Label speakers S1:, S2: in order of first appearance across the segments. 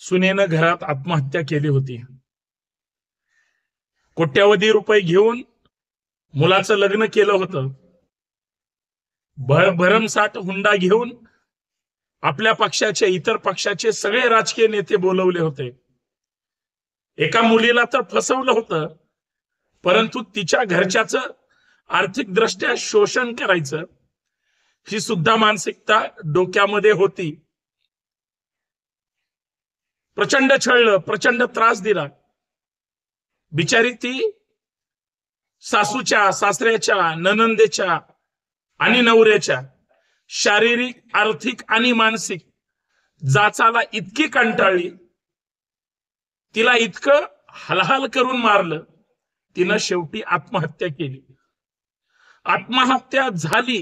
S1: सुनेनं घरात आत्महत्या केली होती. कोट्यावधी रुपये घेऊन मुलाचं लग्न केलं होतं. भरमसाठ हुंडा घेऊन आपल्या पक्षाचे इतर पक्षाचे सगळे राजकीय नेते बोलवले होते. एका मुलीला तर फसवलं होतं, परंतु तिच्या घरच्याचं आर्थिक दृष्ट्या शोषण करायचं ही सुद्धा मानसिकता डोक्यामध्ये होती. प्रचंड छळलं, प्रचंड त्रास दिला. बिचारी ती सासूच्या, सासऱ्याच्या, ननंदेच्या आणि नवऱ्याच्या शारीरिक, आर्थिक आणि मानसिक जाचाला इतकी कंटाळली, तिला इतकं हलहल करून मारलं, तिनं शेवटी आत्महत्या केली. आत्महत्या झाली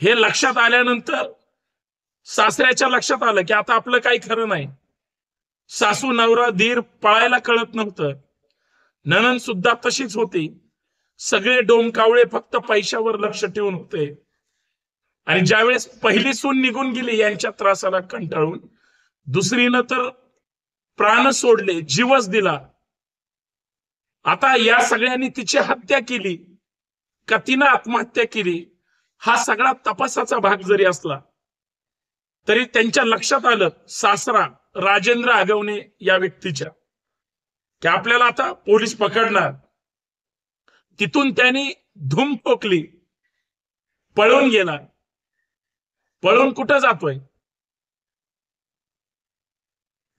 S1: हे लक्षात आल्यानंतर सासऱ्याच्या लक्षात आलं की आता आपलं काही खरं नाही. सासू, नवरा, दीर पळायला कळत नव्हतं. नणंद सुद्धा तशीच होती. सगळे डोमकावळे फक्त पैशावर लक्ष ठेवून होते. आणि ज्यावेळेस पहिली सून निघून गेली यांच्या त्रासाला कंटाळून, दुसरीनं तर प्राण सोडले, जीवच दिला. आता या सगळ्यांनी तिची हत्या केली का तिनं आत्महत्या केली हा सगळा तपासाचा भाग जरी असला तरी त्यांच्या लक्षात आलं, सासरा राजेंद्र आगवणे या व्यक्तीच्या, की आपल्याला आता पोलीस पकडणार. तिथून त्यांनी धूम ठोकली, पळून गेला. पळून कुठं जातोय?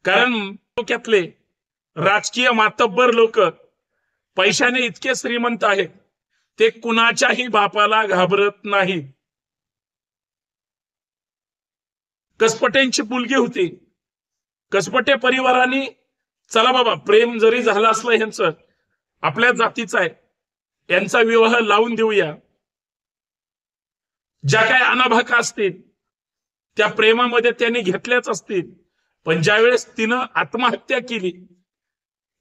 S1: कारण डोक्यातले राजकीय मातब्बर लोक पैशाने इतके श्रीमंत आहेत, ते कुणाच्याही बापाला घाबरत नाहीत. कसपटेंची मुलगी होती. कसपटे परिवाराने चला बाबा, प्रेम जरी झालं असलं यांचं, आपल्या जातीचं आहे, यांचा विवाह लावून देऊया. ज्या काय अनाभाका असतील त्या प्रेमामध्ये त्यांनी घेतल्याच असतील. पण ज्यावेळेस तिनं आत्महत्या केली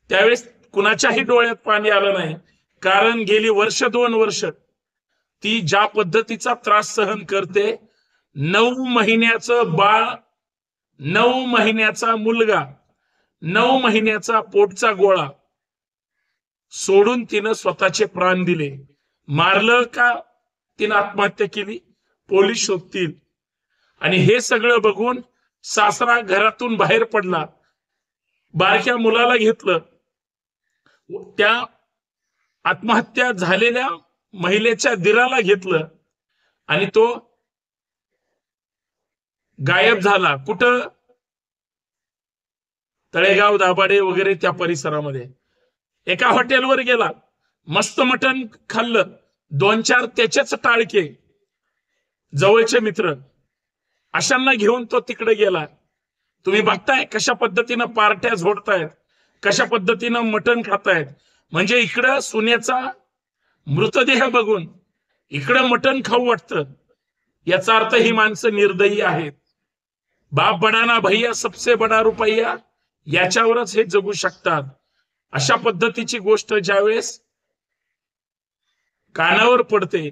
S1: त्यावेळेस कुणाच्याही डोळ्यात पाणी आलं नाही. कारण गेली वर्ष 2 वर्ष ती ज्या पद्धतीचा त्रास सहन करते, 9 महिन्याचं बाळ, 9 महिन्याचा मुलगा, 9 महिन्याचा पोटचा गोळा सोडून तिनं स्वतःचे प्राण दिले. मारलं का तिनं आत्महत्या केली? पोलीस शोधतील. आणि हे सगळं बघून सासरा घरातून बाहेर पडला, बारक्या मुलाला घेतलं, त्या आत्महत्या झालेल्या महिलेच्या दिराला घेतलं आणि तो गायब झाला. कुठं? तळेगाव, दाभाडे वगैरे त्या परिसरामध्ये एका हॉटेलवर गेला, मस्त मटण खाल्लं, 2-4 त्याचेच टाळके, जवळचे मित्र अशांना घेऊन तो तिकडे गेला. तुम्ही बघताय कशा पद्धतीनं पार्ट्या झोडतायत, कशा पद्धतीनं मटण खातायत. म्हणजे इकडं सुनेचा मृतदेह बघून इकडं मटण खाऊ वाटतं. याचा अर्थ ही माणसं निर्दयी आहेत. बाप बडाना भैया सबसे बडा रुपया, याच्यावरच हे जगू शकतात. अशा पद्धतीची गोष्ट ज्यावेळेस कानावर पडते,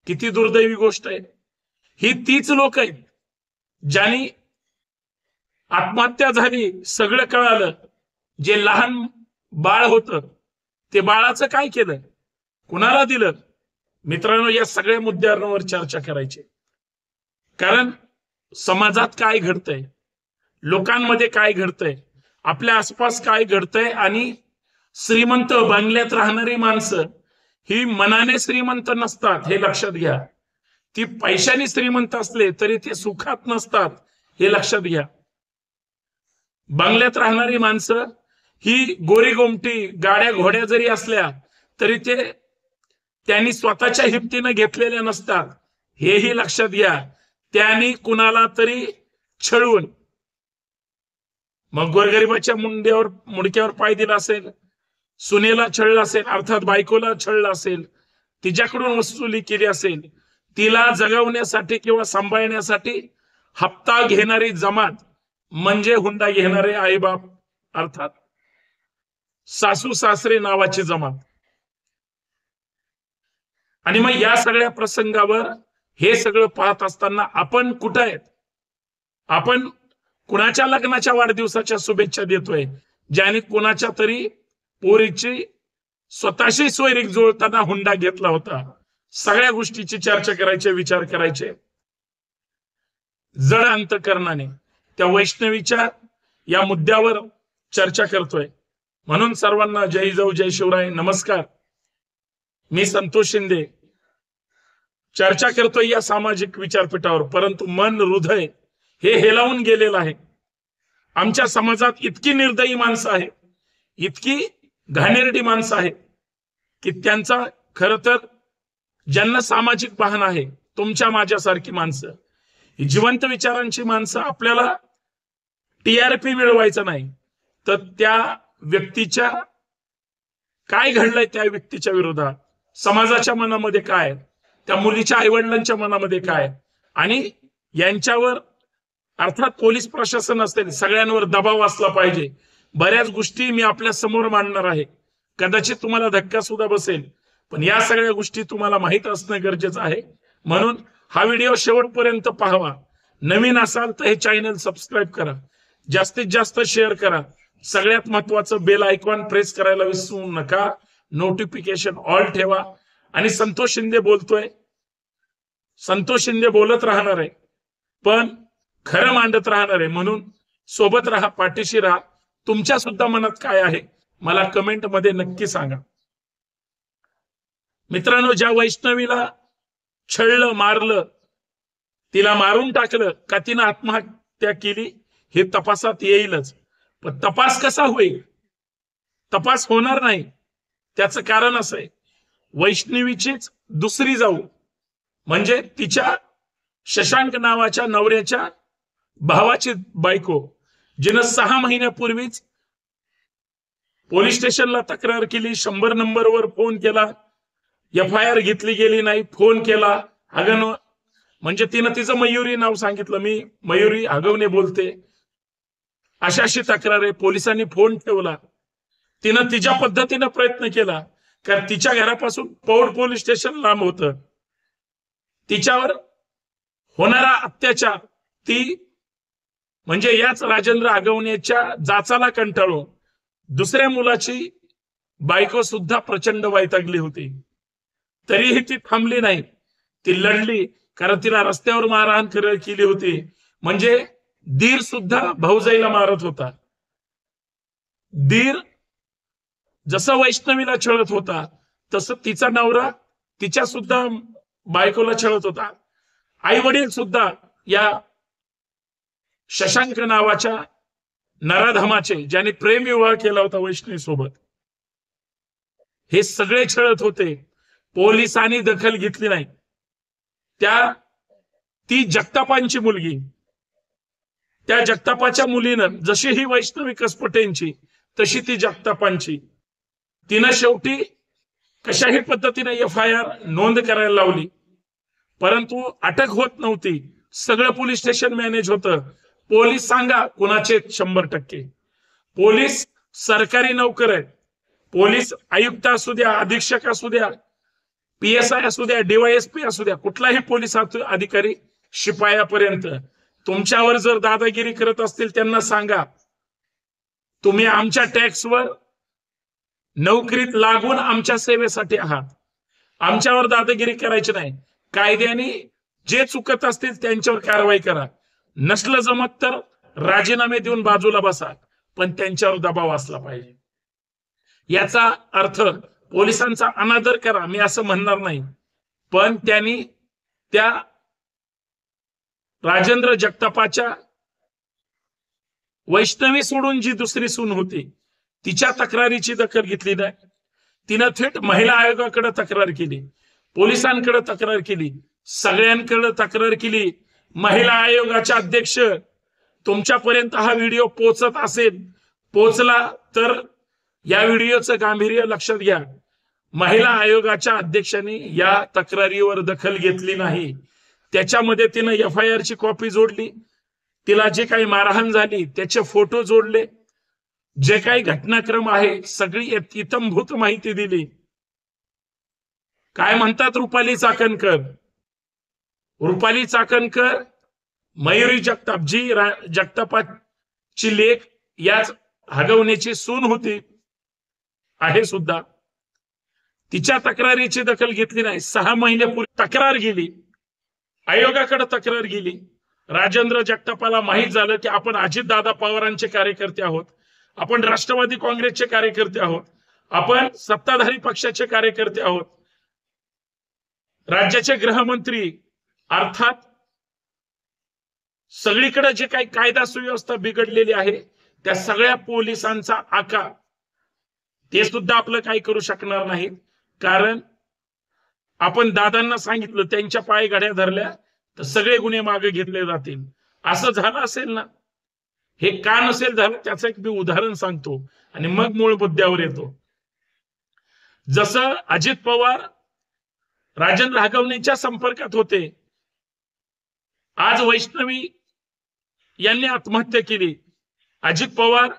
S1: किती दुर्दैवी गोष्ट आहे. ही तीच लोक आहेत ज्यांनी आत्महत्या झाली, सगळं कळालं, जे लहान बाळ होतं ते बाळाचं काय केलं, कुणाला दिलं? मित्रांनो, या सगळ्या मुद्द्यांवर चर्चा करायची. कारण समाजात काय घडतंय, लोकांमध्ये काय घडतंय, आपल्या आसपास काय घडतंय. आणि श्रीमंत बंगल्यात राहणारी माणसं ही मनाने श्रीमंत नसतात, हे लक्षात घ्या. ती पैशाने श्रीमंत असले तरी ते सुखात नसतात, हे लक्षात घ्या. बंगल्यात राहणारी माणसं ही गोरी गोमटी, गाड्या घोड्या जरी असल्या तरी ते त्यांनी स्वतःच्या हिमतीनं घेतलेल्या नसतात, हेही लक्षात घ्या. त्यांनी कुणाला तरी छळून, मग गोरगरिबाच्या मुंडक्यावर पाय दिला असेल, सुनेला छळलं असेल, अर्थात बायकोला छळलं असेल, तिच्याकडून वसुली केली असेल, तिला जगवण्यासाठी किंवा सांभाळण्यासाठी हप्ता घेणारी जमात म्हणजे हुंडा घेणारे आईबाप, अर्थात सासू सासरे नावाची जमात. आणि मग या सगळ्या प्रसंगावर हे सगळं पाहत असताना आपण कुठं आहेत? आपण कुणाच्या लग्नाच्या वाढदिवसाच्या शुभेच्छा देतोय, ज्याने कुणाच्या तरी पोरीची स्वतःशी सोयरीक जुळताना हुंडा घेतला होता. सगळ्या गोष्टीची चर्चा करायचे, विचार करायचे जड अंतकरणाने. त्या वैष्णवीच्या या मुद्द्यावर चर्चा करतोय. म्हणून सर्वांना जय जाऊ, जय शिवराय, नमस्कार. मी संतोष शिंदे चर्चा करतोय या सामाजिक विचारपीठावर. परंतु मन, हृदय हे हेलावून गेलेलं आहे. आमच्या समाजात इतकी निर्दयी माणसं आहेत, इतकी घाणेरडी माणसं आहेत की त्यांचा खरं तर ज्यांना सामाजिक भान आहे, तुमच्या माझ्यासारखी माणसं, जिवंत विचारांची माणसं, आपल्याला TRP मिळवायचं नाही तर त्या व्यक्तीच्या काय घडलंय, त्या व्यक्तीच्या विरोधात समाजाच्या मनामध्ये काय, त्या मुलीच्या आईवडिलांच्या मनामध्ये काय, आणि यांच्यावर अर्थात पोलीस प्रशासन असेल, सगळ्यांवर दबाव असला पाहिजे. बऱ्याच गोष्टी मी आपल्या समोर मांडणार आहे, कदाचित तुम्हाला धक्का सुद्धा बसेल, पण या सगळ्या गोष्टी तुम्हाला माहित असणं गरजेचं आहे. म्हणून हा व्हिडिओ शेवटपर्यंत पाहावा. नवीन असाल तर हे चॅनल सबस्क्राईब करा, जास्तीत जास्त शेअर करा. सगळ्यात महत्वाचं बेल आयकॉन प्रेस करायला विसरू नका. नोटिफिकेशन ऑल ठेवा. आणि संतोष शिंदे बोलतोय, संतोष शिंदे बोलत राहणार आहे, पण खरं मांडत राहणार आहे. म्हणून सोबत राहा, पाठीशी राहा. तुमच्या सुद्धा मनात काय आहे मला कमेंट मध्ये नक्की सांगा. मित्रांनो, ज्या वैष्णवीला छळलं, मारलं, तिला मारून टाकलं का तिनं आत्महत्या केली हे तपासात येईलच. पण तपास कसा होईल? तपास होणार नाही. त्याचं कारण असं आहे, वैष्णवीचीच दुसरी जाऊ म्हणजे तिच्या शशांक नावाच्या नवऱ्याच्या भावाची बायको, जिनं 6 महिन्यापूर्वीच पोलीस स्टेशनला तक्रार केली, 100 नंबरवर फोन केला, FIR घेतली गेली नाही, फोन केला, म्हणजे तिनं तिचं मयुरी नाव सांगितलं, मी मयुरी आगवणे बोलते, अशी तक्रार आहे. पोलिसांनी फोन ठेवला, तिनं तिच्या पद्धतीनं प्रयत्न केला, कारण तिच्या घरापासून पौड पोलीस स्टेशन लांब होतं. तिच्यावर होणारा अत्याचार ती म्हणजे याच राजेंद्र आगवणेच्या जाचाला कंटाळून दुसऱ्या मुलाची बायको सुद्धा प्रचंड वैतागली होती. तरीही ती थांबली नाही, ती लढली, कारण तिला रस्त्यावर मारहाण केली होती. म्हणजे दीर सुद्धा भाऊजाईला मारत होता. दीर जसं वैष्णवीला छळत होता, तसं तिचा नवरा तिच्या सुद्धा बायकोला छळत होता. आई वडील सुद्धा या शशांक नावाच्या नराधमाचे, ज्याने प्रेमविवाह केला होता वैष्णवी सोबत, हे सगळे छळत होते. पोलिसांनी दखल घेतली नाही. ती जगतापांची मुलगी, त्या जगतापाच्या मुलीनं जशी ही वैष्णवी कसपटेंची तशी ती जगतापांची, तिनं शेवटी कशाही पद्धतीने FIR नोंद करायला लावली, परंतु अटक होत नव्हती. सगळं पोलीस स्टेशन मॅनेज होतं. पोलीस सांगा कुणाचे 100%. पोलीस सरकारी नोकर आहेत. पोलीस आयुक्त असू द्या, अधीक्षक असू द्या, PSI असू द्या, DYSP असू द्या, कुठलाही पोलीस अधिकारी शिपायापर्यंत तुमच्यावर जर दादागिरी करत असतील, त्यांना सांगा तुम्ही आमच्या टॅक्सवर नोकरीत लागून आमच्या सेवेसाठी आहात. आमच्यावर दादागिरी करायची नाही. कायद्याने जे चुकत असतील त्यांच्यावर कारवाई करा. नसलं जमत तर राजीनामे देऊन बाजूला बसा, पण त्यांच्यावर दबाव असला पाहिजे. याचा अर्थ पोलिसांचा अनादर करा मी असं म्हणणार नाही, पण त्यांनी त्या राजेंद्र जगतापाच्या वैष्णवी सोडून जी दुसरी सून होती तिच्या तक्रारीची दखल घेतली नाही. तिनं थेट महिला आयोगाकडे तक्रार केली, पोलिसांकडे तक्रार केली, सगळ्यांकडे तक्रार केली. महिला आयोगाच्या अध्यक्ष, तुमच्यापर्यंत हा व्हिडिओ पोहोचत असेल, पोहोचला तर या व्हिडिओचं गांभीर्य लक्षात घ्या. महिला आयोगाच्या अध्यक्षांनी या तक्रारीवर दखल घेतली नाही. त्याच्यामध्ये तिनं FIR ची कॉपी जोडली, तिला जे काही मारहाण झाली त्याचे फोटो जोडले, जे काही घटनाक्रम आहे सगळी इत्थंभूत माहिती दिली. काय म्हणतात रुपाली चाकणकर? रुपाली चाकणकर मयुरी जगताप जी जगतापाची लेख याच हगवण्याची सून होती आहे सुद्धा, तिच्या तक्रारीची दखल घेतली नाही. 6 महिन्यापूर्वी तक्रार गेली, आयोगाकडे तक्रार गेली. राजेंद्र जगतापाला माहीत झालं की आपण अजितदादा पवारांचे कार्यकर्ते आहोत, आपण राष्ट्रवादी काँग्रेसचे कार्यकर्ते आहोत, आपण सत्ताधारी पक्षाचे कार्यकर्ते आहोत. राज्याचे गृहमंत्री अर्थात सगळीकडे जे काही कायदा सुव्यवस्था बिघडलेली आहे त्या सगळ्या पोलिसांचा आका ते सुद्धा आपलं काही करू शकणार नाही. कारण आपण दादांना सांगितलं त्यांच्या पायघड्या धरल्या तर सगळे गुन्हे मागे घेतले जातील. असं झालं असेल ना? हे का नसेल झालं त्याचं एक मी उदाहरण सांगतो आणि मग मूळ मुद्द्यावर येतो. जसं अजित पवार राजेंद्र हगवणेच्या संपर्कात होते, आज वैष्णवी यांनी आत्महत्या केली. अजित पवार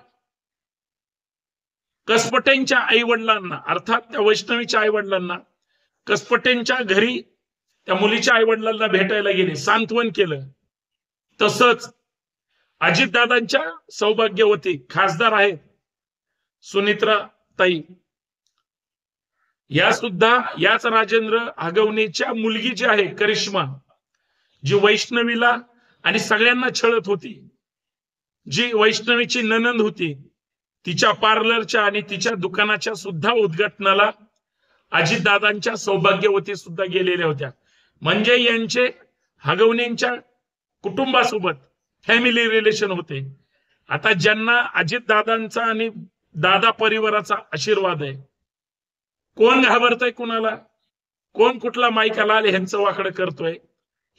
S1: कसपटेंच्या आई वडिलांना अर्थात त्या वैष्णवीच्या आई वडिलांना कसपटेंच्या घरी त्या मुलीच्या आई वडिलांना भेटायला गेले, सांत्वन केलं. तसंच अजितदादांच्या सौभाग्यवती खासदार आहेत सुनित्रा ताई, या सुद्धा याच राजेंद्र हगवणेच्या मुलगी जी आहे करिश्मा, जी वैष्णवीला आणि सगळ्यांना छळत होती, जी वैष्णवीची ननंद होती, तिच्या पार्लरच्या आणि तिच्या दुकानाच्या सुद्धा उद्घाटनाला अजितदादांच्या सौभाग्यवती सुद्धा गेलेल्या होत्या. म्हणजे यांचे हगवणेंच्या कुटुंबासोबत फॅमिली रिलेशन होते. आता ज्यांना अजितदादांचा आणि दादा परिवाराचा आशीर्वाद आहे, कोण घाबरतय कुणाला, कोण कुठला माईकाला ह्यांचं वाकडं करतोय?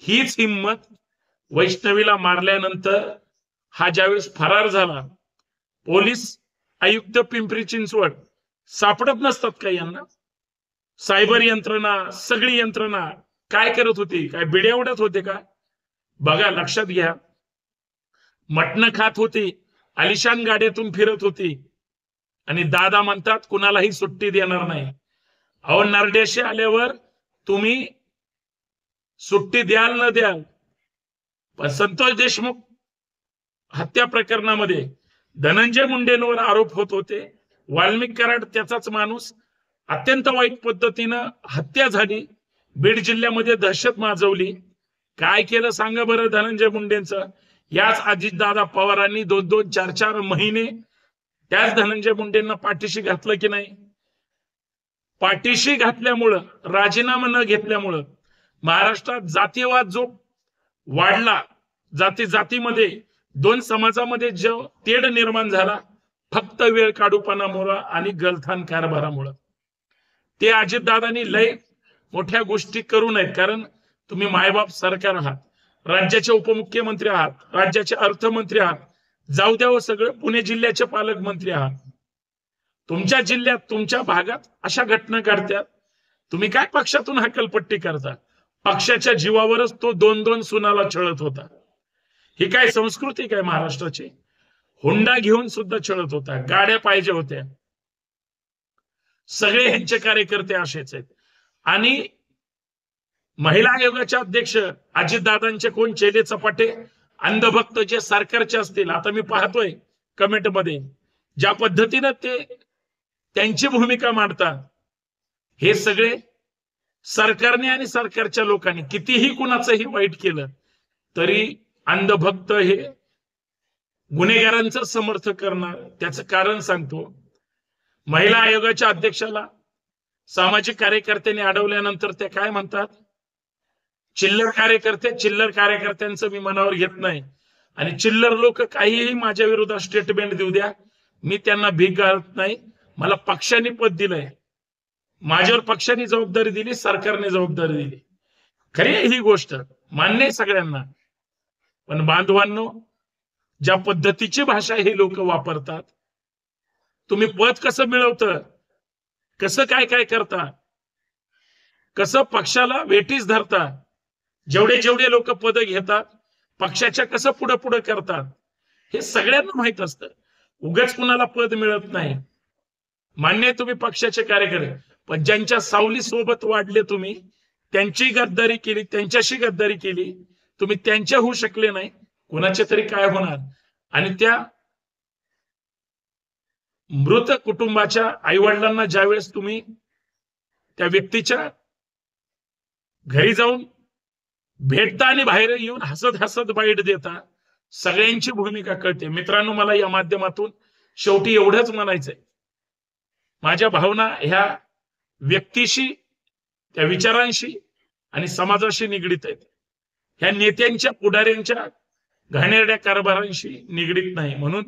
S1: हीच हिंमत वैष्णवीला मारल्यानंतर हा ज्यावेळेस फरार झाला, पोलीस आयुक्त पिंपरी चिंचवड सापडत नसतात का यांना? सायबर यंत्रणा, सगळी यंत्रणा काय करत होती? काय बिड्या उडत होते का? बघा, लक्षात घ्या. मटण खात होती, आलिशान गाड्यातून फिरत होती आणि दादा म्हणतात कुणालाही सुट्टी देणार नाही. अहो, नरडेशी आल्यावर तुम्ही सुट्टी द्याल न द्याल, पण संतोष देशमुख हत्या प्रकरणामध्ये धनंजय मुंडेंवर आरोप होत होते. वाल्मिक कराड त्याचाच माणूस, अत्यंत वाईट पद्धतीनं हत्या झाली, बीड जिल्ह्यामध्ये दहशत माजवली. काय केलं सांगा बरं धनंजय मुंडेंचं? याच अजितदादा पवारांनी 2-2, 4-4 महिने त्याच धनंजय मुंडेंना पाठीशी घातलं की नाही? पाठीशी घातल्यामुळं, राजीनामा न घेतल्यामुळं महाराष्ट्रात जातीयवाद जो वाढला, जातीमध्ये 2 समाजामध्ये जो तेढ निर्माण झाला, फक्त वेळ काढूपणामुळे आणि गलथान कारभारामुळे. ते अजितदादांनी लय मोठ्या गोष्टी करू नयेत, कारण तुम्ही मायबाप सरकार आहात, राज्याचे उपमुख्यमंत्री आहात, राज्याचे अर्थमंत्री आहात, जाऊ द्या सगळं, पुणे जिल्ह्याचे पालकमंत्री आहात. तुमच्या जिल्ह्यात, तुमच्या भागात अशा घटना घडतात, तुम्ही काय पक्षातून हकलपट्टी करता? पक्षाच्या जीवावरच तो 2-2 सुनाला छळत होता. ही काय संस्कृती काय महाराष्ट्राची? हुंडा घेऊन सुद्धा छळत होता, गाड्या पाहिजे होत्या. सगळे ह्यांचे कार्यकर्ते असेच आहेत. आणि महिला आयोगाचे अध्यक्ष अजितदादांचे कोण चेले चपाटे अंधभक्त जे सरकारचे असतील, आता मी पाहतोय कमेंटमध्ये ज्या पद्धतीने ते त्यांची भूमिका मांडतात, हे सगळे सरकारने आणि सरकारच्या लोकांनी कितीही कुणाचंही वाईट केलं तरी अंधभक्त हे गुन्हेगारांचं समर्थन करणार. त्याचं कारण सांगतो. महिला आयोगाच्या अध्यक्षाला सामाजिक कार्यकर्त्यांनी अडवल्यानंतर ते काय म्हणतात? चिल्लर कार्यकर्त्यांचं मी मनावर घेत नाही आणि चिल्लर लोक काहीही माझ्या विरोधात स्टेटमेंट देऊ द्या, मी त्यांना भीक घालत नाही. मला पक्षाने पद दिलंय, माझ्यावर पक्षाने जबाबदारी दिली, सरकारने जबाबदारी दिली. खरी आहे ही गोष्ट, मान्य आहे सगळ्यांना. पण बांधवांनो, ज्या पद्धतीची भाषा हे लोक वापरतात, तुम्ही पद कसं मिळवतं, कसं काय काय करता, कसं पक्षाला वेठीस धरता, जेवढे लोक पद घेतात पक्षाच्या कसं पुढे करतात, हे सगळ्यांना माहित असतं. उगाच कुणाला पद मिळत नाही. मान्य आहे तुम्ही पक्षाचे कार्यकर्ते, पण ज्यांच्या सावली सोबत वाढले तुम्ही, त्यांची गद्दारी केली, त्यांच्याशी गद्दारी केली, तुम्ही त्यांच्या होऊ शकले नाही, कोणाचे तरी काय होणार? आणि त्या मृत कुटुंबाच्या आईवडिलांना ज्यावेळेस तुम्ही त्या व्यक्तीच्या घरी जाऊन भेटता आणि बाहेर येऊन हसत हसत बाईट देता, सगळ्यांची भूमिका कळते. मित्रांनो, मला या माध्यमातून शेवटी एवढंच म्हणायचंय, माझ्या भावना ह्या व्यक्तीशी, त्या विचारांशी आणि समाजाशी निगडीत आहेत. ह्या नेत्यांच्या, पुढाऱ्यांच्या घाणेरड्या कारभारांशी निगडीत नाही. म्हणून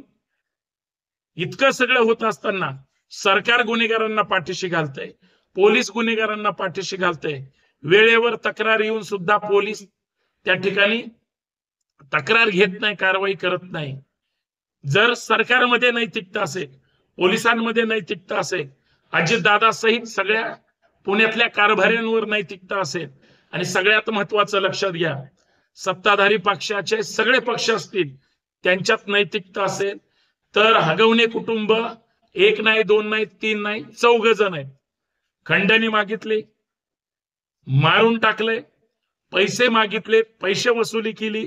S1: इतकं सगळं होत असताना सरकार गुन्हेगारांना पाठीशी घालतंय, पोलीस गुन्हेगारांना पाठीशी घालतंय, वेळेवर तक्रार येऊन सुद्धा पोलीस त्या ठिकाणी तक्रार घेत नाही, कारवाई करत नाही. जर सरकारमध्ये नैतिकता असेल, पोलिसांमध्ये नैतिकता असेल, अजितदादा सहित सगळ्या पुण्यातल्या कारभाऱ्यांवर नैतिकता असेल, आणि सगळ्यात महत्वाचं लक्षात घ्या, सत्ताधारी पक्षाचे सगळे पक्ष असतील त्यांच्यात नैतिकता असेल, तर हगवणे कुटुंब एक नाही, दोन नाही, तीन नाही, 4 जण आहेत. खंडणी मागितली, मारून टाकले, पैसे मागितले, पैसे वसुली केली,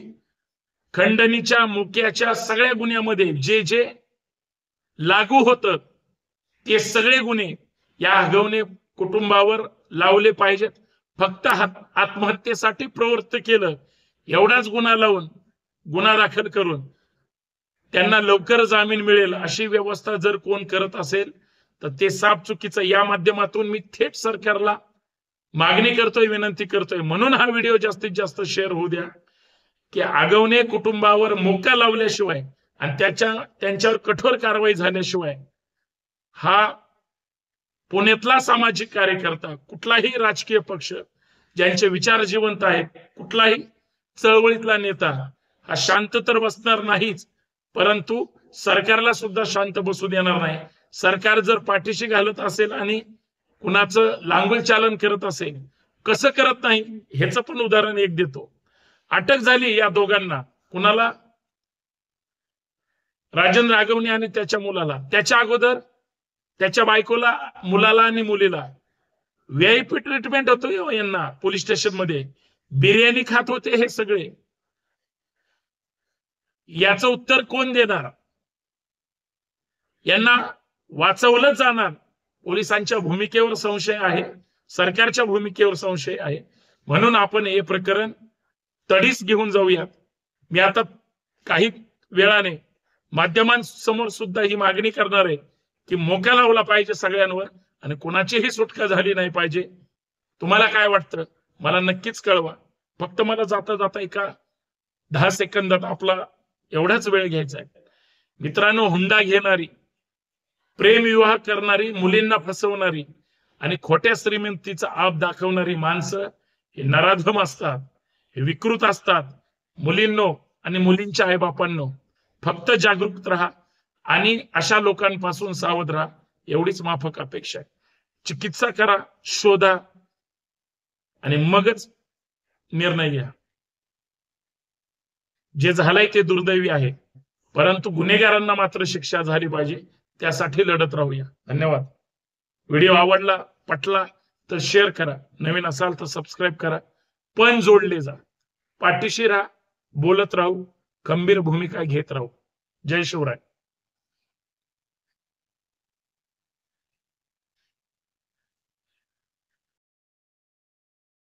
S1: खंडणीच्या, मुक्याच्या सगळ्या गुन्ह्यामध्ये जे जे लागू होतं ते सगळे गुन्हे या हगवणे कुटुंबावर लावले पाहिजेत. फक्त आत्महत्येसाठी प्रवृत्त केलं एवढाच गुन्हा लावून, गुन्हा दाखल करून त्यांना लवकर जामीन मिळेल अशी व्यवस्था जर कोण करत असेल तर ते साफ चुकीचं. या माध्यमातून मी थेट सरकारला मागणी करतोय, विनंती करतोय, म्हणून हा व्हिडिओ जास्तीत जास्त शेअर होऊ द्या, की आगवणे कुटुंबावर मोका लावल्याशिवाय आणि त्यांच्यावर कठोर कारवाई झाल्याशिवाय हा पुण्यातला सामाजिक कार्यकर्ता, कुठलाही राजकीय पक्ष ज्यांचे विचार जिवंत आहेत, कुठलाही चळवळीतला नेता हा शांत तर बसणार नाहीच, परंतु सरकारला सुद्धा शांत बसू देणार नाही. सरकार जर पाठीशी घालत असेल आणि कुणाचं लांगुल चालन करत असेल, कसं करत नाही ह्याचं पण उदाहरण एक देतो. अटक झाली या दोघांना, कुणाला? राजन राघवणे आणि त्याच्या मुलाला. त्याच्या अगोदर त्याच्या बायकोला, मुलाला आणि मुलीला व्हीआयपी ट्रीटमेंट होतो यांना पोलीस स्टेशन मध्ये, बिर्याणी खात होते हे सगळे. याचं उत्तर कोण देणार? यांना वाचवलं जाणार. पोलिसांच्या भूमिकेवर संशय आहे, सरकारच्या भूमिकेवर संशय आहे, म्हणून आपण हे प्रकरण तडीस घेऊन जाऊयात. मी आता काही वेळाने माध्यमांसमोर सुद्धा ही मागणी करणार आहे की मोका लावला पाहिजे सगळ्यांवर आणि कोणाचीही सुटका झाली नाही पाहिजे. तुम्हाला काय वाटतं मला नक्कीच कळवा. फक्त मला जाता जाता एका 10 सेकंदात आपला एवढाच वेळ घ्यायचा आहे. मित्रांनो, हुंडा घेणारी, प्रेमविवाह करणारी, मुलींना फसवणारी आणि खोट्या श्रीमंतीचा आप दाखवणारी माणसं हे नराधम असतात, हे विकृत असतात. मुलींनो आणि मुलींच्या आईबापांनो, फक्त जागरूक राहा आणि अशा लोकांपासून सावध राहा, एवढीच माफक अपेक्षा आहे. चिकित्सा करा, शोधा आणि मगच निर्णय घ्या. जे झालंय ते दुर्दैवी आहे, परंतु गुन्हेगारांना मात्र शिक्षा झाली पाहिजे, त्यासाठी लढत राहूया. धन्यवाद. व्हिडिओ आवडला, पटला तर शेअर करा, नवीन असाल तर सबस्क्राईब करा, पण जोडले जा. पाठीशी राहा, बोलत राहू, खंबीर भूमिका घेत राहू. जय शिवराय.